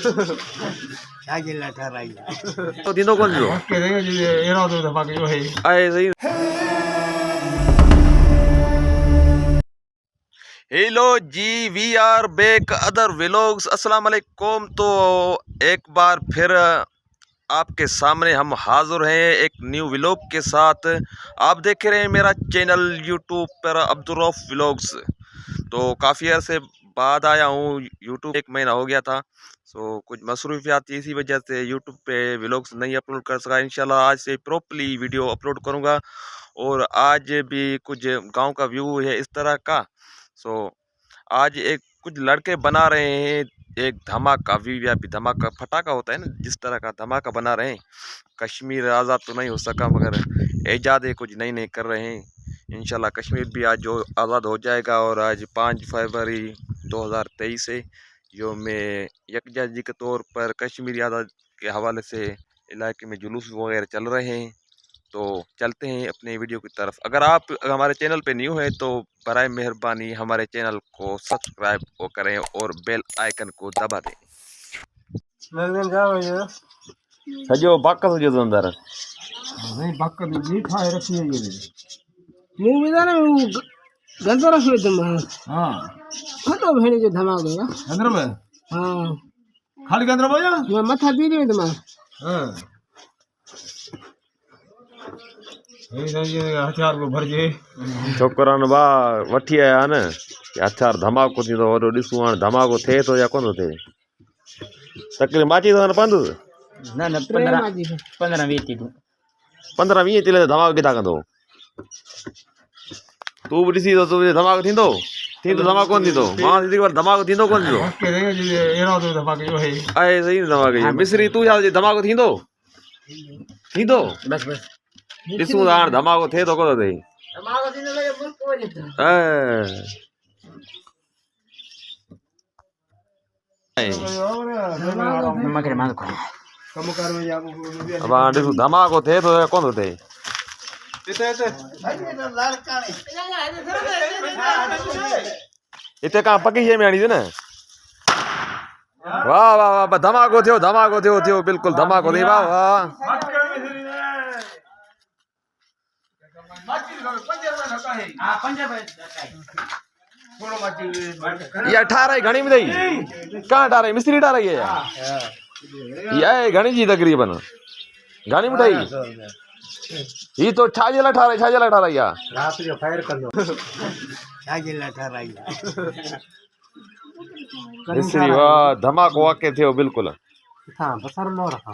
छाजेला ठराई तो दिनो कौन जो के देंगे जी एरा तो धमाके जो है आए सही। Hello ji, we are back other vlogs. अस्सलाम वालेकुम। तो एक बार फिर आपके सामने हम हाजिर हैं एक न्यू व्लॉग के साथ। आप देख रहे हैं मेरा चैनल यूट्यूब पर अब्दुर्रऊफ व्लॉग्स। तो काफ़ी अरसे बाद आया हूँ यूट्यूब, 1 महीना हो गया था। सो कुछ मसरूफियात थी, इसी वजह से यूट्यूब पे व्लॉग्स नहीं अपलोड कर सका। इंशाल्लाह आज से प्रॉपर्ली वीडियो अपलोड करूँगा। और आज भी कुछ गांव का व्यू है इस तरह का। सो आज कुछ लड़के बना रहे हैं एक धमाका, वीवीआईपी धमाका, फटाका होता है ना, जिस तरह का धमाका बना रहे हैं। कश्मीर आज़ाद तो नहीं हो सका मगर ऐजाद कुछ नई नई कर रहे हैं। इंशाल्लाह कश्मीर भी आज जो आज़ाद हो जाएगा। और आज 5 फरवरी 2023 है, योम यकजहती के तौर पर कश्मीर आज़ाद के हवाले से इलाके में जुलूस वगैरह चल रहे हैं। तो चलते हैं अपने वीडियो की तरफ। अगर आप हमारे चैनल पे न्यू है तो बराए मेहरबानी हमारे चैनल को सब्सक्राइब करें और बेल आइकन को दबा दें। सजो बाका सजो अंदर नहीं बाका भी खाए रखी है ये मुंह में ना गंदा रख ले तुम। हां फटो भेड़ी जो धमाका देगा अंदर में। हां खाली अंदर में जा मैं मथा दी नहीं तुम। हां हथियार को भर जे छोकरन बा वठी आया न हथियार धमाको थी तो ओडो दिसू हां धमाको थे तो या कोन थे तकरीबन माची तो पंद ना ना 15 20 थी 15 20 तिले धमाको किथा कंदो तू भी ॾिसी तो तू धमाको थींदो थी तो धमाको कोन थींदो मां दीदी पर धमाको थींदो कोन जो के देंगे जी एरा तो धमाके जो है आए सही धमाको मिस्री तू छा धमाको थींदो थींदो बस बस ॾिसूं था हाणे धमाको थिए थो कोन थो थिए। धमाको थींदो लगे मुल्क वञे थो। अब हाणे ॾिसूं धमाको थिए थो या कोन थो थिए। हिते का पकी शइ में आणी थी न। वाह वाह वाह धमाको थियो बिल्कुलु धमाको थियो। वाह वाह ये 18 घणी में दई कहाँ 18 मिस्त्री 18 है ये घणी जी तकरीबन घणी मिठाई ये तो छाजेला 18 या रात जो फायर कंदो छाजेला 18 मिस्त्री वाह धमाको वाके थियो बिल्कुल। हां बसर लो रखा